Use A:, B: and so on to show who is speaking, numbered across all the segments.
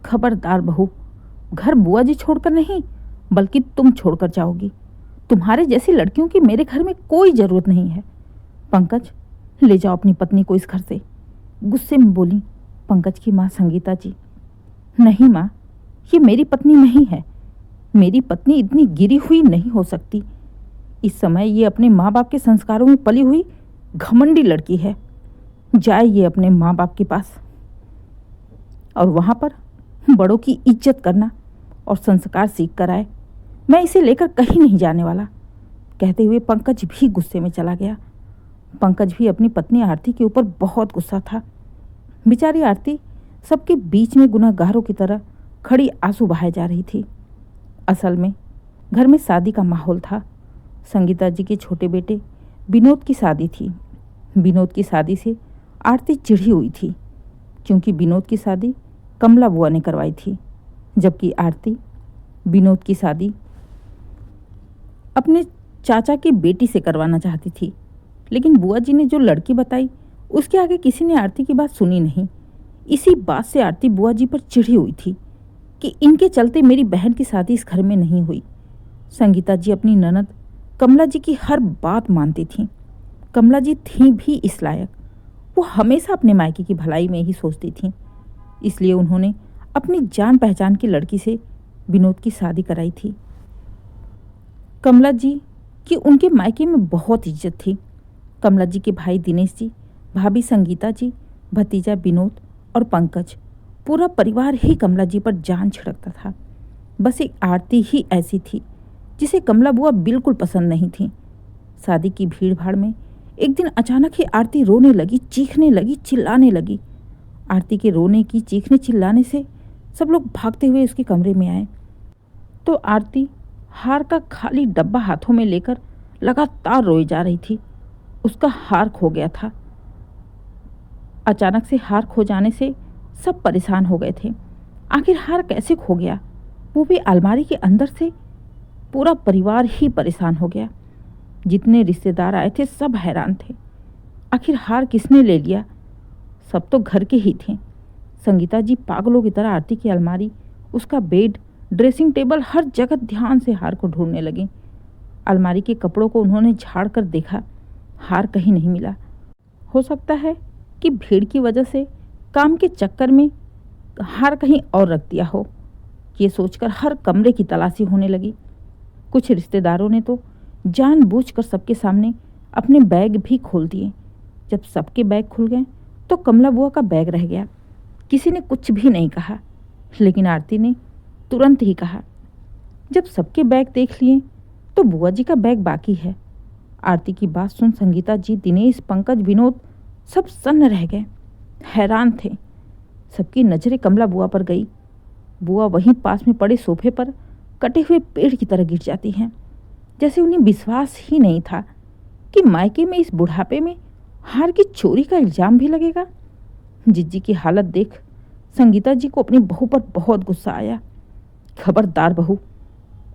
A: खबरदार बहू, घर बुआ जी छोड़कर नहीं बल्कि तुम छोड़कर जाओगी। तुम्हारे जैसी लड़कियों की मेरे घर में कोई जरूरत नहीं है। पंकज, ले जाओ अपनी पत्नी को इस घर से, गुस्से में बोली पंकज की माँ संगीता जी। नहीं माँ, ये मेरी पत्नी नहीं है। मेरी पत्नी इतनी गिरी हुई नहीं हो सकती। इस समय ये अपने माँ बाप के संस्कारों में पली हुई घमंडी लड़की है। जाए ये अपने माँ बाप के पास और वहाँ पर बड़ों की इज्जत करना और संस्कार सीख कर आए। मैं इसे लेकर कहीं नहीं जाने वाला। कहते हुए पंकज भी गुस्से में चला गया। पंकज भी अपनी पत्नी आरती के ऊपर बहुत गुस्सा था। बेचारी आरती सबके बीच में गुनहगारों की तरह खड़ी आंसू बहाए जा रही थी। असल में घर में शादी का माहौल था। संगीता जी के छोटे बेटे विनोद की शादी थी। विनोद की शादी से आरती चिढ़ी हुई थी क्योंकि विनोद की शादी कमला बुआ ने करवाई थी, जबकि आरती विनोद की शादी अपने चाचा की बेटी से करवाना चाहती थी। लेकिन बुआ जी ने जो लड़की बताई उसके आगे किसी ने आरती की बात सुनी नहीं। इसी बात से आरती बुआ जी पर चिढ़ी हुई थी कि इनके चलते मेरी बहन की शादी इस घर में नहीं हुई। संगीता जी अपनी ननद कमला जी की हर बात मानती थीं। कमला जी थीं भी इस लायक। वो हमेशा अपने मायके की भलाई में ही सोचती थीं। इसलिए उन्होंने अपनी जान पहचान की लड़की से विनोद की शादी कराई थी। कमला जी की उनके मायके में बहुत इज्जत थी। कमला जी के भाई दिनेश जी, भाभी संगीता जी, भतीजा विनोद और पंकज, पूरा परिवार ही कमला जी पर जान छिड़कता था। बस एक आरती ही ऐसी थी जिसे कमला बुआ बिल्कुल पसंद नहीं थी। शादी की भीड़ भाड़ में एक दिन अचानक ही आरती रोने लगी, चीखने लगी, चिल्लाने लगी। आरती के रोने की, चीखने चिल्लाने से सब लोग भागते हुए उसके कमरे में आए तो आरती हार का खाली डब्बा हाथों में लेकर लगातार रोई जा रही थी। उसका हार खो गया था। अचानक से हार खो जाने से सब परेशान हो गए थे। आखिर हार कैसे खो गया, वो भी अलमारी के अंदर से। पूरा परिवार ही परेशान हो गया। जितने रिश्तेदार आए थे सब हैरान थे। आखिर हार किसने ले लिया? सब तो घर के ही थे। संगीता जी पागलों की तरह आरती की अलमारी, उसका बेड, ड्रेसिंग टेबल, हर जगह ध्यान से हार को ढूंढने लगी। अलमारी के कपड़ों को उन्होंने झाड़ कर देखा, हार कहीं नहीं मिला। हो सकता है कि भीड़ की वजह से काम के चक्कर में हार कहीं और रख दिया हो। ये सोचकर हर कमरे की तलाशी होने लगी। कुछ रिश्तेदारों ने तो जानबूझकर सबके सामने अपने बैग भी खोल दिए। जब सबके बैग खुल गए तो कमला बुआ का बैग रह गया। किसी ने कुछ भी नहीं कहा, लेकिन आरती ने तुरंत ही कहा, जब सबके बैग देख लिए तो बुआ जी का बैग बाकी है। आरती की बात सुन संगीता जी, दिनेश, पंकज, विनोद सब सन्न रह गए, हैरान थे। सबकी नजरें कमला बुआ पर गई। बुआ वहीं पास में पड़े सोफे पर कटे हुए पेड़ की तरह गिर जाती हैं, जैसे उन्हें विश्वास ही नहीं था कि मायके में इस बुढ़ापे में हार की चोरी का इल्जाम भी लगेगा। जिज्जी की हालत देख संगीता जी को अपनी बहू पर बहुत गुस्सा आया। खबरदार बहू,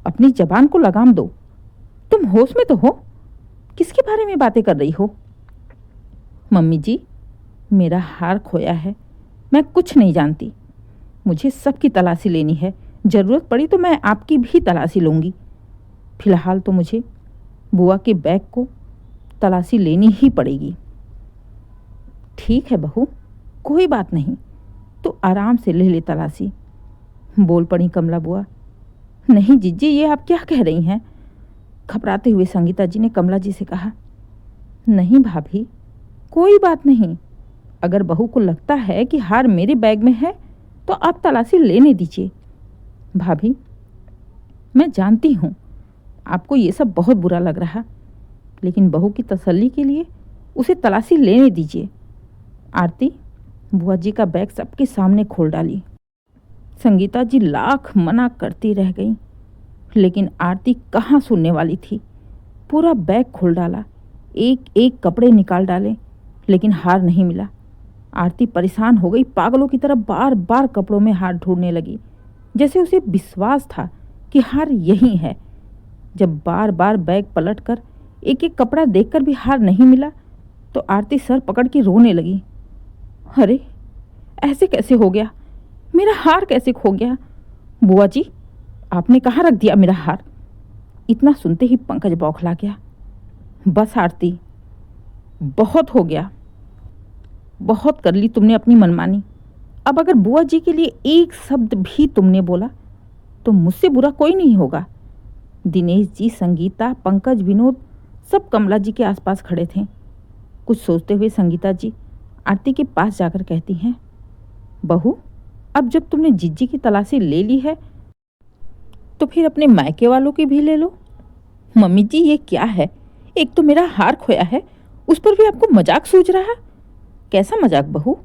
A: अपनी जबान को लगाम दो। तुम होश में तो हो? किसके बारे में बातें कर रही हो? मम्मी जी, मेरा हार खोया है, मैं कुछ नहीं जानती। मुझे सबकी तलाशी लेनी है। जरूरत पड़ी तो मैं आपकी भी तलाशी लूंगी। फिलहाल तो मुझे बुआ के बैग को तलाशी लेनी ही पड़ेगी। ठीक है बहू, कोई बात नहीं, तो आराम से ले ले तलाशी, बोल पड़ी कमला बुआ। नहीं जिज्जी, ये आप क्या कह रही हैं? घबराते हुए संगीता जी ने कमला जी से कहा। नहीं भाभी, कोई बात नहीं। अगर बहू को लगता है कि हार मेरे बैग में है तो आप तलाशी लेने दीजिए। भाभी, मैं जानती हूँ आपको ये सब बहुत बुरा लग रहा, लेकिन बहू की तसल्ली के लिए उसे तलाशी लेने दीजिए। आरती बुआ जी का बैग सबके सामने खोल डाली। संगीता जी लाख मना करती रह गई, लेकिन आरती कहाँ सुनने वाली थी। पूरा बैग खोल डाला, एक एक कपड़े निकाल डाले, लेकिन हार नहीं मिला। आरती परेशान हो गई, पागलों की तरह बार बार कपड़ों में हार ढूंढने लगी, जैसे उसे विश्वास था कि हार यही है। जब बार बार बैग पलटकर एक एक कपड़ा देखकर भी हार नहीं मिला तो आरती सर पकड़ के रोने लगी। अरे ऐसे कैसे हो गया? मेरा हार कैसे खो गया? बुआ जी, आपने कहाँ रख दिया मेरा हार? इतना सुनते ही पंकज बौखला गया। बस आरती, बहुत हो गया, बहुत कर ली तुमने अपनी मनमानी। अब अगर बुआ जी के लिए एक शब्द भी तुमने बोला तो मुझसे बुरा कोई नहीं होगा। दिनेश जी, संगीता, पंकज, विनोद सब कमला जी के आसपास खड़े थे। कुछ सोचते हुए संगीता जी आरती के पास जाकर कहती हैं, बहू, अब जब तुमने जिज्जी की तलाशी ले ली है तो फिर अपने मायके वालों की भी ले लो। मम्मी जी, ये क्या है? एक तो मेरा हार खोया है, उस पर भी आपको मजाक सूझ रहा? कैसा मजाक बहू?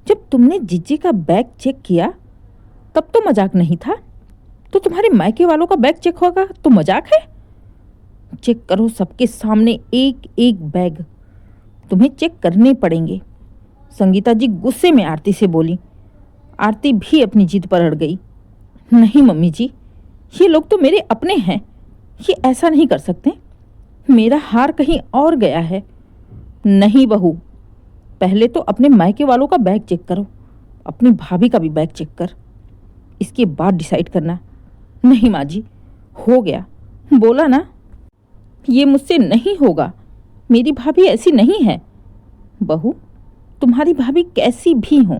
A: जब तुमने जिज्जी का बैग चेक किया तब तो मजाक नहीं था, तो तुम्हारे मायके वालों का बैग चेक होगा तो मजाक है? चेक करो, सबके सामने एक एक बैग तुम्हें चेक करने पड़ेंगे। संगीता जी गुस्से में आरती से बोली। आरती भी अपनी जिद पर अड़ गई। नहीं मम्मी जी, ये लोग तो मेरे अपने हैं, ये ऐसा नहीं कर सकते। मेरा हार कहीं और गया है। नहीं बहू, पहले तो अपने मायके वालों का बैग चेक करो, अपनी भाभी का भी बैग चेक कर, इसके बाद डिसाइड करना। नहीं माँ जी, हो गया, बोला ना, ये मुझसे नहीं होगा। मेरी भाभी ऐसी नहीं है। बहू, तुम्हारी भाभी कैसी भी हो,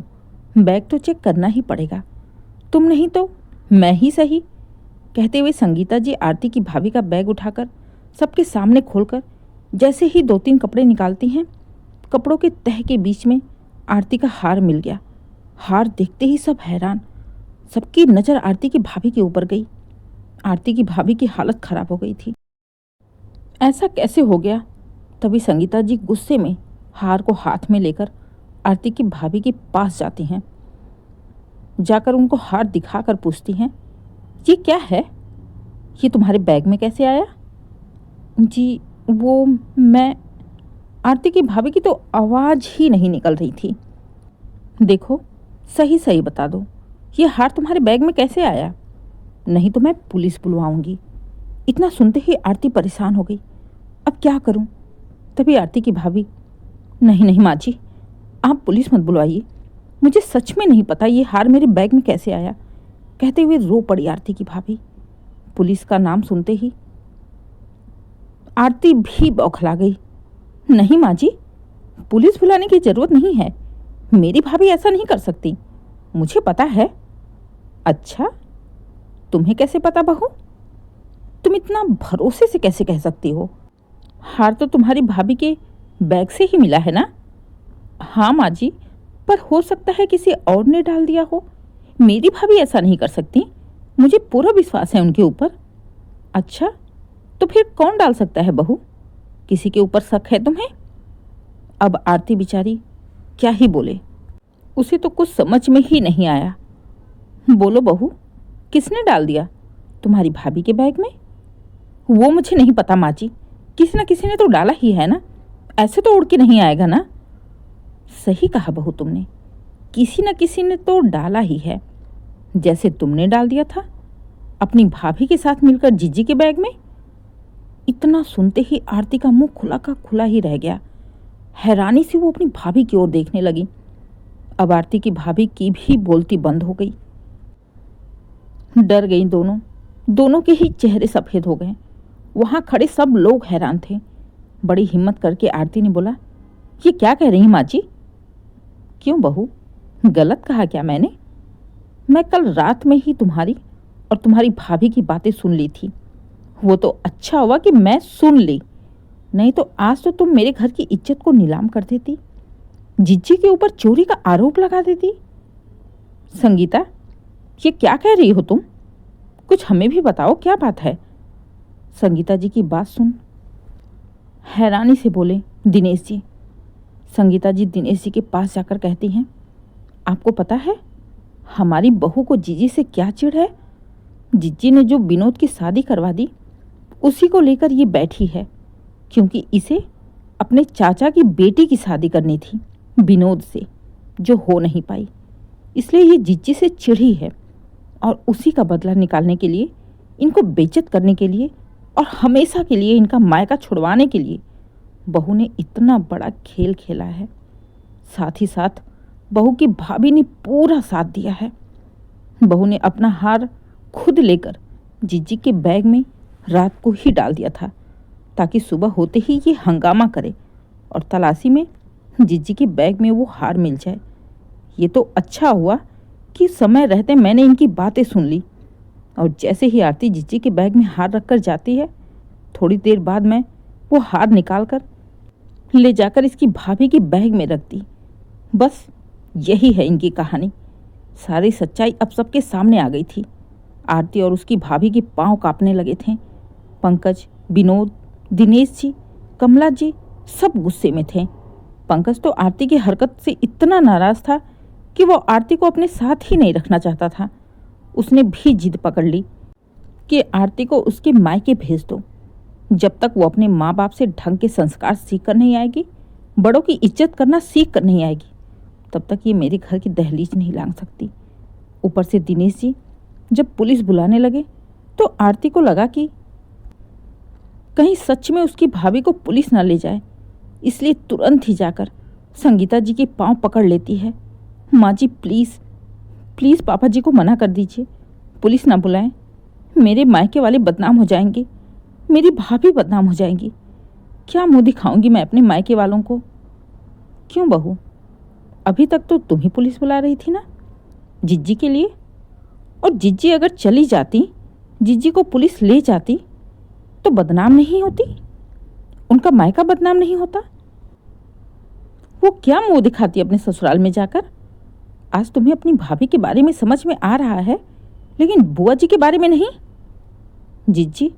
A: बैग तो चेक करना ही पड़ेगा। तुम नहीं तो मैं ही सही। कहते हुए संगीता जी आरती की भाभी का बैग उठाकर सबके सामने खोलकर जैसे ही 2-3 कपड़े निकालती हैं, कपड़ों के तह के बीच में आरती का हार मिल गया। हार देखते ही सब हैरान। सबकी नज़र आरती की भाभी के ऊपर गई। आरती की भाभी की हालत खराब हो गई थी। ऐसा कैसे हो गया? तभी संगीता जी गुस्से में हार को हाथ में लेकर आरती की भाभी के पास जाती हैं। जाकर उनको हार दिखाकर पूछती हैं, ये क्या है? ये तुम्हारे बैग में कैसे आया? जी वो मैं। आरती की भाभी की तो आवाज़ ही नहीं निकल रही थी। देखो, सही सही बता दो, ये हार तुम्हारे बैग में कैसे आया? नहीं तो मैं पुलिस बुलवाऊंगी। इतना सुनते ही आरती परेशान हो गई। अब क्या करूं? तभी आरती की भाभी, नहीं नहीं माँ जी, आप पुलिस मत बुलवाइए, मुझे सच में नहीं पता ये हार मेरे बैग में कैसे आया। कहते हुए रो पड़ी आरती की भाभी। पुलिस का नाम सुनते ही आरती भी बौखला गई। नहीं माँ जी, पुलिस बुलाने की जरूरत नहीं है, मेरी भाभी ऐसा नहीं कर सकती, मुझे पता है। अच्छा, तुम्हें कैसे पता बहू? तुम इतना भरोसे से कैसे कह सकती हो? हार तो तुम्हारी भाभी के बैग से ही मिला है ना? हाँ माँ जी, पर हो सकता है किसी और ने डाल दिया हो। मेरी भाभी ऐसा नहीं कर सकती, मुझे पूरा विश्वास है उनके ऊपर। अच्छा, तो फिर कौन डाल सकता है बहू? किसी के ऊपर शक है तुम्हें? अब आरती बेचारी क्या ही बोले, उसे तो कुछ समझ में ही नहीं आया। बोलो बहू, किसने डाल दिया तुम्हारी भाभी के बैग में? वो मुझे नहीं पता माँ जी, किसी न किसी ने तो डाला ही है ना, ऐसे तो उड़ के नहीं आएगा ना। सही कहा बहू तुमने, किसी न किसी ने तो डाला ही है, जैसे तुमने डाल दिया था अपनी भाभी के साथ मिलकर जीजी के बैग में। इतना सुनते ही आरती का मुंह खुला का खुला ही रह गया। हैरानी से वो अपनी भाभी की ओर देखने लगी। अब आरती की भाभी की भी बोलती बंद हो गई। डर गई दोनों के ही चेहरे सफ़ेद हो गए। वहाँ खड़े सब लोग हैरान थे। बड़ी हिम्मत करके आरती ने बोला, ये क्या कह रही हैं माँ जी? क्यों बहू, गलत कहा क्या मैंने? मैं कल रात में ही तुम्हारी और तुम्हारी भाभी की बातें सुन ली थी। वो तो अच्छा हुआ कि मैं सुन ली, नहीं तो आज तो तुम मेरे घर की इज्जत को नीलाम कर देती, जिज्जी के ऊपर चोरी का आरोप लगा देती। संगीता, ये क्या कह रही हो तुम? कुछ हमें भी बताओ, क्या बात है? संगीता जी की बात सुन हैरानी से बोले दिनेश जी। संगीता जी दिनेश जी के पास जाकर कहती हैं, आपको पता है हमारी बहू को जीजी से क्या चिढ़ है? जिज्जी ने जो विनोद की शादी करवा दी, उसी को लेकर ये बैठी है, क्योंकि इसे अपने चाचा की बेटी की शादी करनी थी विनोद से, जो हो नहीं पाई। इसलिए ये जिज्जी से चिढ़ी है और उसी का बदला निकालने के लिए, इनको बेइज्जत करने के लिए और हमेशा के लिए इनका मायका छुड़वाने के लिए बहू ने इतना बड़ा खेल खेला है। साथ ही साथ बहू की भाभी ने पूरा साथ दिया है। बहू ने अपना हार खुद लेकर जीजी के बैग में रात को ही डाल दिया था ताकि सुबह होते ही ये हंगामा करे और तलाशी में जीजी के बैग में वो हार मिल जाए। ये तो अच्छा हुआ कि समय रहते मैंने इनकी बातें सुन ली। और जैसे ही आरती जीजी के बैग में हार रखकर जाती है, थोड़ी देर बाद मैं वो हार निकाल कर ले जाकर इसकी भाभी के बैग में रख दी। बस यही है इनकी कहानी। सारी सच्चाई अब सबके सामने आ गई थी। आरती और उसकी भाभी के पांव कांपने लगे थे। पंकज, विनोद, दिनेश जी, कमला जी सब गुस्से में थे। पंकज तो आरती की हरकत से इतना नाराज था कि वो आरती को अपने साथ ही नहीं रखना चाहता था। उसने भी जिद पकड़ ली कि आरती को उसके मायके भेज दो। जब तक वो अपने माँ बाप से ढंग के संस्कार सीख कर नहीं आएगी, बड़ों की इज्जत करना सीख कर नहीं आएगी, तब तक ये मेरे घर की दहलीज नहीं लांघ सकती। ऊपर से दिनेश जी जब पुलिस बुलाने लगे तो आरती को लगा कि कहीं सच में उसकी भाभी को पुलिस न ले जाए, इसलिए तुरंत ही जाकर संगीता जी के पांव पकड़ लेती है। माँ जी प्लीज़ प्लीज़ पापा जी को मना कर दीजिए, पुलिस ना बुलाएं। मेरे मायके वाले बदनाम हो जाएंगे, मेरी भाभी बदनाम हो जाएंगी। क्या मुंह दिखाऊंगी मैं अपने मायके वालों को? क्यों बहू, अभी तक तो तुम ही पुलिस बुला रही थी ना जिज्जी के लिए। और जिज्जी अगर चली जाती, जिज्जी को पुलिस ले जाती तो बदनाम नहीं होती, उनका मायका बदनाम नहीं होता। वो क्या मुंह दिखाती अपने ससुराल में जाकर? आज तुम्हें अपनी भाभी के बारे में समझ में आ रहा है, लेकिन बुआ जी के बारे में नहीं। जिज्जी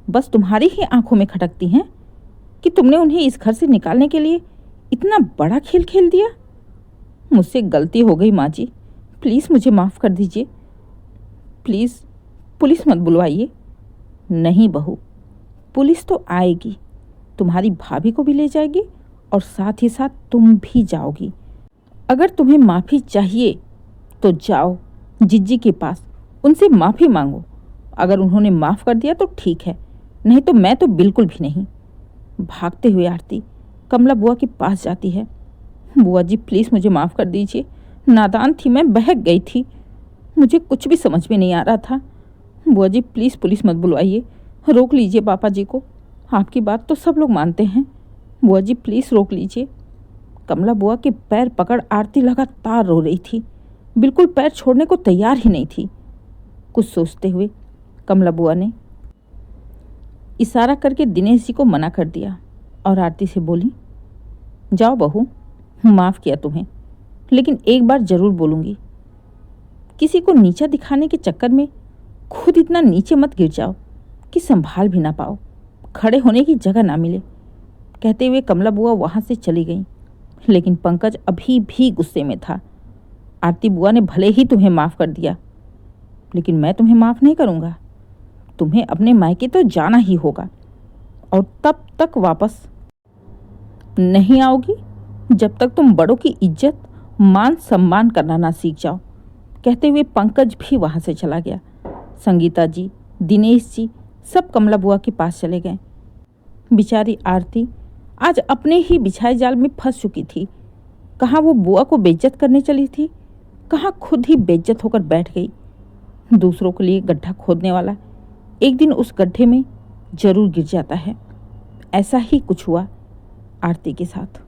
A: बस तुम्हारी ही आंखों में खटकती हैं कि तुमने उन्हें इस घर से निकालने के लिए इतना बड़ा खेल खेल दिया। मुझसे गलती हो गई माँ जी, प्लीज़ मुझे माफ़ कर दीजिए। प्लीज़ पुलिस मत बुलवाइए। नहीं बहू, पुलिस तो आएगी, तुम्हारी भाभी को भी ले जाएगी और साथ ही साथ तुम भी जाओगी। अगर तुम्हें माफ़ी चाहिए तो जाओ जिज्जी के पास, उनसे माफ़ी मांगो। अगर उन्होंने माफ़ कर दिया तो ठीक है, नहीं तो मैं तो बिल्कुल भी नहीं। भागते हुए आरती कमला बुआ के पास जाती है। बुआ जी प्लीज़ मुझे माफ़ कर दीजिए, नादान थी मैं, बहक गई थी, मुझे कुछ भी समझ में नहीं आ रहा था। बुआ जी प्लीज़ पुलिस मत बुलवाइए, रोक लीजिए पापा जी को, आपकी बात तो सब लोग मानते हैं। बुआ जी प्लीज़ रोक लीजिए। कमला बुआ के पैर पकड़ आरती लगातार रो रही थी, बिल्कुल पैर छोड़ने को तैयार ही नहीं थी। कुछ सोचते हुए कमला बुआ ने इशारा करके दिनेश जी को मना कर दिया और आरती से बोली, जाओ बहू, माफ़ किया तुम्हें, लेकिन एक बार ज़रूर बोलूँगी, किसी को नीचा दिखाने के चक्कर में खुद इतना नीचे मत गिर जाओ कि संभाल भी ना पाओ, खड़े होने की जगह ना मिले। कहते हुए कमला बुआ वहाँ से चली गई, लेकिन पंकज अभी भी गुस्से में था। आरती बुआ ने भले ही तुम्हें माफ़ कर दिया, लेकिन मैं तुम्हें माफ़ नहीं करूँगा। तुम्हें अपने मायके तो जाना ही होगा और तब तक वापस नहीं आओगी जब तक तुम बड़ों की इज्जत मान सम्मान करना ना सीख जाओ। कहते हुए पंकज भी वहाँ से चला गया। संगीता जी, दिनेश जी सब कमला बुआ के पास चले गए। बेचारी आरती आज अपने ही बिछाए जाल में फंस चुकी थी। कहाँ वो बुआ को बेइज्जत करने चली थी, कहाँ खुद ही बेइज्जत होकर बैठ गई। दूसरों के लिए गड्ढा खोदने वाला एक दिन उस गड्ढे में जरूर गिर जाता है। ऐसा ही कुछ हुआ आरती के साथ।